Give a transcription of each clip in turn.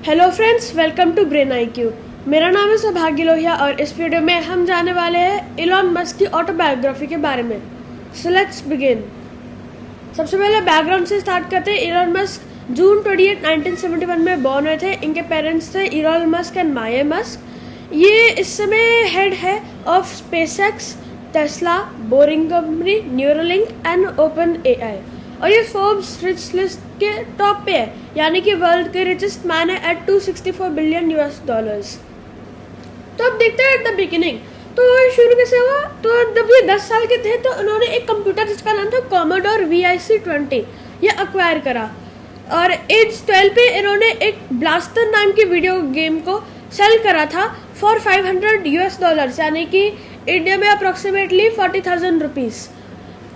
Hello friends, welcome to brain IQ। मेरा नाम है सौभाग्य लोहिया और इस वीडियो में हम जाने वाले हैं इलॉन मस्क की ऑटोबायोग्राफी के बारे में। So let's begin. सबसे पहले बैकग्राउंड से स्टार्ट करते हैं। इलॉन मस्क जून 28, 1971 में बॉर्न हुए थे। इनके पेरेंट्स थे Elon Musk and Maya Musk. ये इस समय हेड है of SpaceX, Tesla, boring company, Neuralink and open AI। और ये फोर्ब्स रिच लिस्ट के टॉप पे है, यानी कि वर्ल्ड के रिचेस्ट मैन है एट $264 बिलियन। तो अब देखते हैं एट द बिगिनिंग। तो शुरू कैसे हुआ? तो जब ये 10 साल के थे तो उन्होंने एक कंप्यूटर जिसका नाम था Commodore VIC-20 ये अक्वायर करा। और एज 12 पे इन्होंने एक ब्लास्टर नाम की वीडियो गेम को सेल करा था फॉर $500, यानी कि इंडिया में अप्रोक्सीमेटली 40,000 रुपीज़।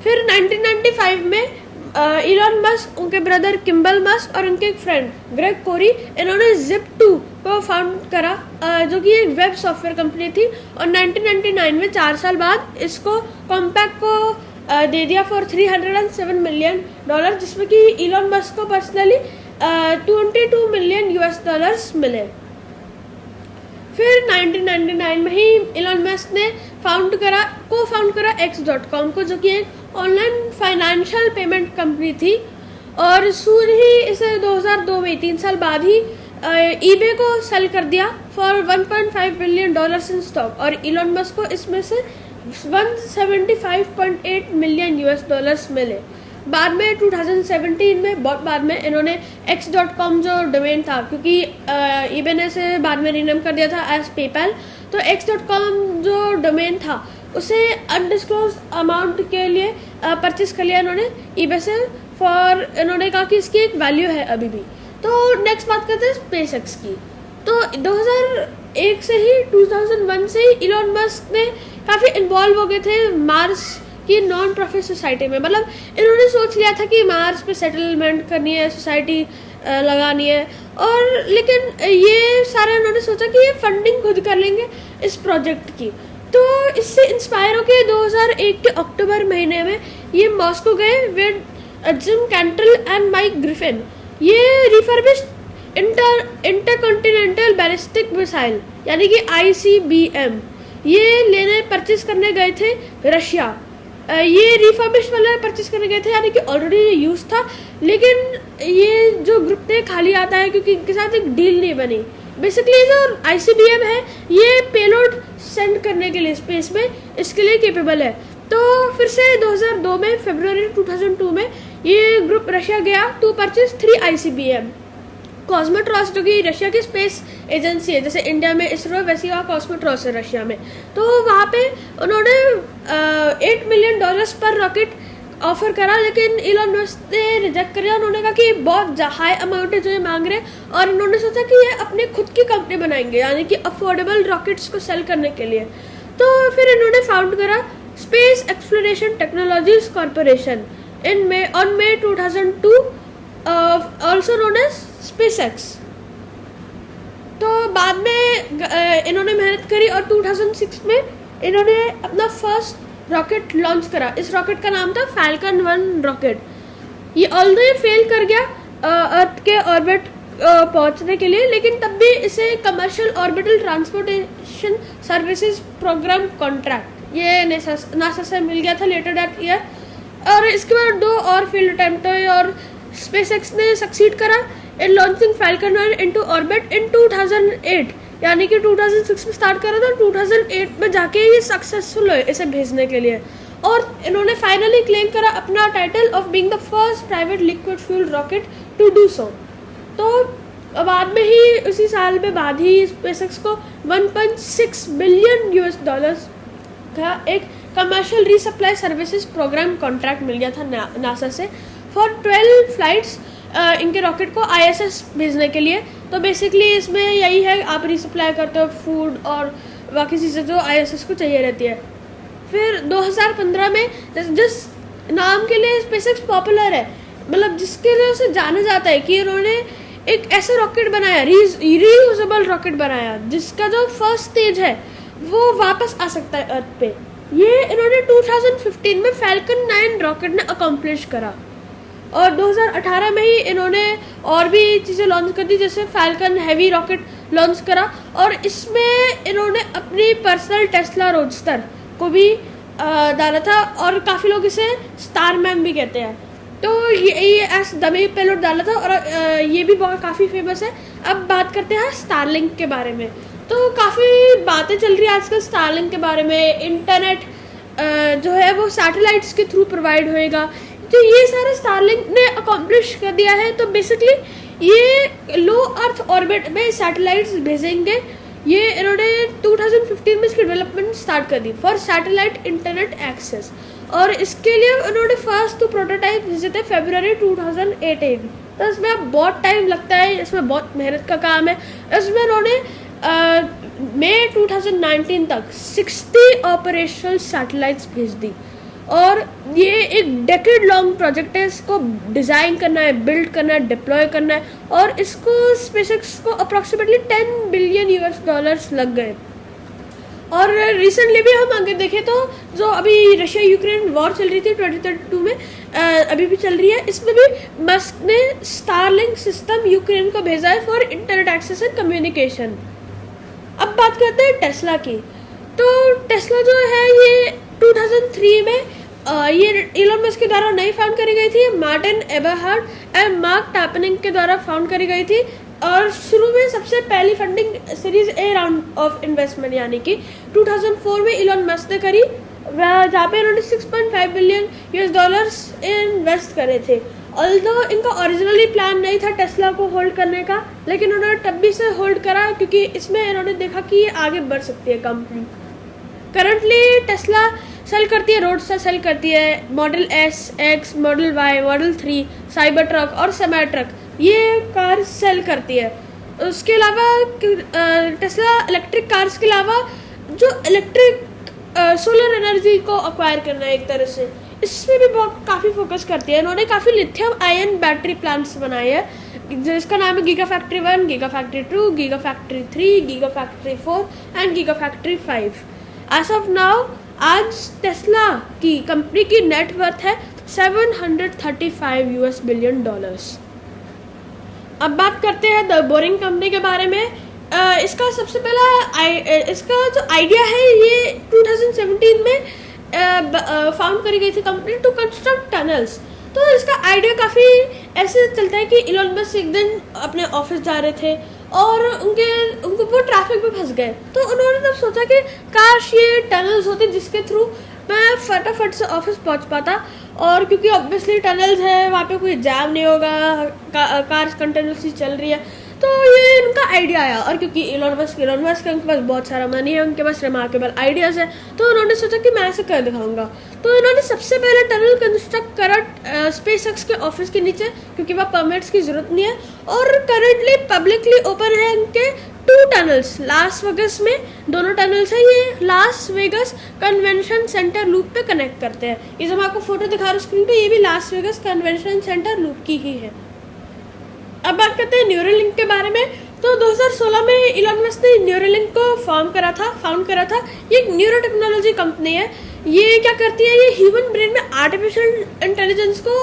फिर 1995 में इलॉन मस्क, उनके ब्रदर किम्बल मस्क और उनके एक फ्रेंड ग्रेग कोरी, इन्होंने Zip2 को फाउंड करा, जो कि एक वेब सॉफ्टवेयर कंपनी थी। और 1999 में 4 साल बाद इसको कॉम्पैक्ट को दे दिया फॉर $307 मिलियन, जिसमें कि इलॉन मस्क को पर्सनली $22 मिलियन मिले। फिर 1999 में ही इलॉन मस्क ने को फाउंड करा X.com को, जो कि एक ऑनलाइन फाइनेंशियल पेमेंट कंपनी थी। और सून ही इसे 2002 में 3 साल बाद ही eBay को सेल कर दिया फॉर $1.5 बिलियन इन स्टॉक। और इलॉन मस्क को इसमें से $175.8 मिलियन मिले। बाद में 2017 में, बहुत बाद में, इन्होंने X.com जो डोमेन था, क्योंकि eBay ने इसे बाद में रीनेम कर दिया था एज पेपैल, तो X.com जो डोमेन था उसे अनडिस्क्लोज अमाउंट के लिए परचेस कर लिया इन्होंने eBay से। फॉर इन्होंने कहा कि इसकी एक वैल्यू है अभी भी। तो नेक्स्ट बात करते हैं स्पेसएक्स की। तो 2001 से ही 2001 से ही इलॉन मस्क ने काफ़ी इन्वॉल्व हो गए थे मार्स की नॉन प्रॉफिट सोसाइटी में। मतलब इन्होंने सोच लिया था कि मार्स पे सेटलमेंट करनी है, सोसाइटी लगानी है। और लेकिन ये सारा इन्होंने सोचा कि ये फंडिंग खुद कर लेंगे इस प्रोजेक्ट की। तो इससे इंस्पायर होकर 2001 के अक्टूबर महीने में ये मॉस्को गए with Jim Cantrell and Mike Griffin. ये रिफर्बिश्ड इंटरकॉन्टिनेंटल बैलिस्टिक मिसाइल, यानी कि ICBM, ये लेने परचेस करने गए थे रशिया। ये रिफर्बिश्ड वाला परचेस करने गए थे, यानी कि ऑलरेडी ये यूज था। लेकिन ये जो ग्रुप थे खाली आता है क्योंकि इनके साथ एक डील नहीं बनी। बेसिकली जो ICBM है ये पेलोड सेंड करने के लिए स्पेस में इसके लिए केपेबल है। तो फिर से 2002 में, फरवरी 2002 में, ये ग्रुप रशिया गया टू परचेस 3 ICBM। कॉस्मोट्रॉस, जो कि रशिया की स्पेस एजेंसी है, जैसे इंडिया में इसरो, वैसे वहाँ कॉस्मोट्रॉस है रशिया में। तो वहाँ पे उन्होंने $8 मिलियन पर रॉकेट ऑफर करा, लेकिन इलॉन मस्क ने रिजेक्ट कर दिया। उन्होंने कहा कि बहुत हाई अमाउंट है जो ये मांग रहे हैं, और इन्होंने सोचा कि ये अपने खुद की कंपनी बनाएंगे, यानी कि अफोर्डेबल रॉकेट्स को सेल करने के लिए। तो फिर इन्होंने फाउंड करा Space Exploration Technologies Corporation on May 2002, also known as SpaceX। तो बाद में इन्होंने मेहनत करी और 2006 में इन्होंने अपना फर्स्ट रॉकेट लॉन्च करा। इस रॉकेट का नाम था Falcon 1 रॉकेट। ये ऑलरेडी फेल कर गया अर्थ के ऑर्बिट पहुंचने के लिए, लेकिन तब भी इसे commercial orbital transportation services program contract ये नासा से मिल गया था लेटर दैट ईयर। और इसके बाद 2 और फील्ड अटेम्प्ट हुए और SpaceX ने सक्सीड करा in launching Falcon 1 into orbit in 2008, यानी कि 2006 में स्टार्ट करा था, 2008 में जाके ये सक्सेसफुल हुए इसे भेजने के लिए। और इन्होंने फाइनली क्लेम करा अपना title of being the first private liquid fuel rocket to do so. तो बाद में ही, उसी साल में बाद ही, SpaceX को $1.6 बिलियन का एक commercial resupply services program contract मिल गया था नासा से फॉर 12 फ्लाइट्स इनके रॉकेट को ISS भेजने के लिए। तो बेसिकली इसमें यही है, आप रीसप्लाई करते हो फूड और बाकी चीज़ें जो ISS को चाहिए रहती है। फिर 2015 में, जिस नाम के लिए SpaceX पॉपुलर है, मतलब जिसके लिए उसे जाना जाता है कि उन्होंने एक ऐसा रॉकेट बनाया, रीयूजेबल रॉकेट बनाया, जिसका जो फर्स्ट स्टेज है वो वापस आ सकता है अर्थ पे। ये इन्होंने 2015 में Falcon 9 रॉकेट ने अकम्प्लिश करा। और 2018 में ही इन्होंने और भी चीज़ें लॉन्च कर दी, जैसे फैल्कन हैवी रॉकेट लॉन्च करा, और इसमें इन्होंने अपनी पर्सनल टेस्ला रोडस्टर को भी डाला था, और काफ़ी लोग इसे स्टारमैन भी कहते हैं। तो ये एस डमी पेलोड डाला था, और ये भी बहुत काफ़ी फेमस है। अब बात करते हैं स्टारलिंक के बारे में। तो काफ़ी बातें चल रही है आजकल स्टारलिंक के बारे में। इंटरनेट जो है वो सैटेलाइट्स के थ्रू प्रोवाइड होएगा, तो ये सारा स्टारलिंक ने अकॉम्प्लिश कर दिया है। तो बेसिकली ये लो अर्थ ऑर्बिट में सैटेलाइट्स भेजेंगे। ये इन्होंने 2015 में इसकी डेवलपमेंट स्टार्ट कर दी फॉर सैटेलाइट इंटरनेट एक्सेस, और इसके लिए उन्होंने फर्स्ट तो प्रोटोटाइप भेजे थे February 2018। तो इसमें अब बहुत टाइम लगता है, इसमें बहुत मेहनत का काम है। इसमें उन्होंने मई 2019 तक 60 ऑपरेशनल सैटेलाइट्स भेज दी, और ये एक डेकेड लॉन्ग प्रोजेक्ट है। इसको डिज़ाइन करना है, बिल्ड करना है, डिप्लॉय करना है, और इसको स्पेसएक्स को अप्रॉक्सीमेटली $10 बिलियन लग गए। और रिसेंटली भी हम आगे देखें तो जो अभी रशिया यूक्रेन वॉर चल रही थी 2032 में, अभी भी चल रही है, इसमें भी मस्क ने स्टारलिंक सिस्टम यूक्रेन को भेजा है for internet access and communication. अब बात करते हैं टेस्ला की। तो टेस्ला जो है ये 2003 में ये इलॉन मस्क के द्वारा नहीं फाउंड करी गई थी, मार्टिन एबरहार्ड एंड मार्क टापनिंग के द्वारा फाउंड करी गई थी। और शुरू में सबसे पहली funding series A round of investment यानी कि 2004 में इलॉन मस्क ने करी, जहाँ पे उन्होंने $6.5 बिलियन इन्वेस्ट करे थे। ऑल्दो इनका ओरिजिनली प्लान नहीं था टेस्ला को होल्ड करने का, लेकिन उन्होंने तब भी से होल्ड करा क्योंकि इसमें इन्होंने देखा कि ये आगे बढ़ सकती है कंपनी। करंटली टेस्ला सेल करती है, रोडस्टर सेल करती है, model S, X, model Y, model 3, Cybertruck और सेमी ट्रक, ये कार सेल करती है। उसके अलावा टेस्ला इलेक्ट्रिक कार्स के अलावा जो इलेक्ट्रिक सोलर एनर्जी को अक्वायर करना है एक तरह से, इसमें भी बहुत काफ़ी फोकस करती है। इन्होंने काफ़ी लिथियम आयन बैटरी प्लांट्स बनाए हैं, जिसका नाम है giga factory 1, giga factory 2, giga factory 3, giga factory 4 and giga factory 5। As of now आज टेस्ला की कंपनी की नेटवर्थ है $735 बिलियन। अब बात करते हैं द बोरिंग कंपनी के बारे में। इसका सबसे पहला इसका जो आइडिया है ये 2017 में फाउंड करी गई थी कंपनी टू कंस्ट्रक्ट टनल्स। तो इसका आइडिया काफ़ी ऐसे चलता है कि इलॉन मस्क एक दिन अपने ऑफिस जा रहे थे और उनको वो ट्रैफिक में फंस गए, तो उन्होंने तब सोचा कि काश ये टनल्स होते जिसके थ्रू मैं फटाफट से ऑफिस पहुंच पाता, और क्योंकि ऑब्वियसली टनल्स है वहाँ पे कोई जैम नहीं होगा, कार्स कंटिन्यूसली चल रही है। तो ये उनका आइडिया आया, और क्योंकि इलॉन मस्क उनके पास बहुत सारा मनी है, उनके पास रिमार्केबल आइडियाज़ है, तो उन्होंने सोचा कि मैं ऐसे कर दिखाऊंगा। तो उन्होंने सबसे पहले टनल कंस्ट्रक्ट करा स्पेसएक्स के ऑफिस के नीचे, क्योंकि वहाँ परमिट्स की ज़रूरत नहीं है, और करंटली पब्लिकली ओपन है उनके 2 टनल्स लास वेगस में। दोनों टनल्स हैं ये Las Vegas convention centre loop पे कनेक्ट करते हैं। ये जब मैं आपको फोटो दिखा रहा हूँ स्क्रीन पे, ये भी Las Vegas convention centre loop की ही है। अब बात करते हैं न्यूरोलिंक के बारे में। तो 2016 में इलॉन मस्क ने न्यूरोलिंक को फाउंड करा था। ये एक न्यूरो टेक्नोलॉजी कंपनी है। ये क्या करती है, ये ह्यूमन ब्रेन में आर्टिफिशियल इंटेलिजेंस को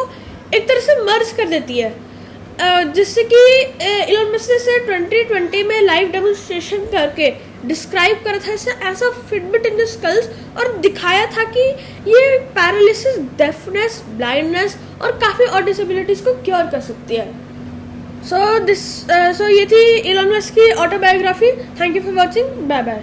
एक तरह से मर्ज कर देती है, जिससे कि इलॉन मस्क ने इसे 2020 में लाइव डेमोन्स्ट्रेशन करके डिस्क्राइब करा था इसे as a Fitbit in the skulls, और दिखाया था कि ये पैरालिसिस, डेफनेस, ब्लाइंडनेस और काफ़ी और डिसेबिलिटीज को क्योर कर सकती है। सो ये थी इलॉन मस्क की autobiography. Thank you for watching, bye bye.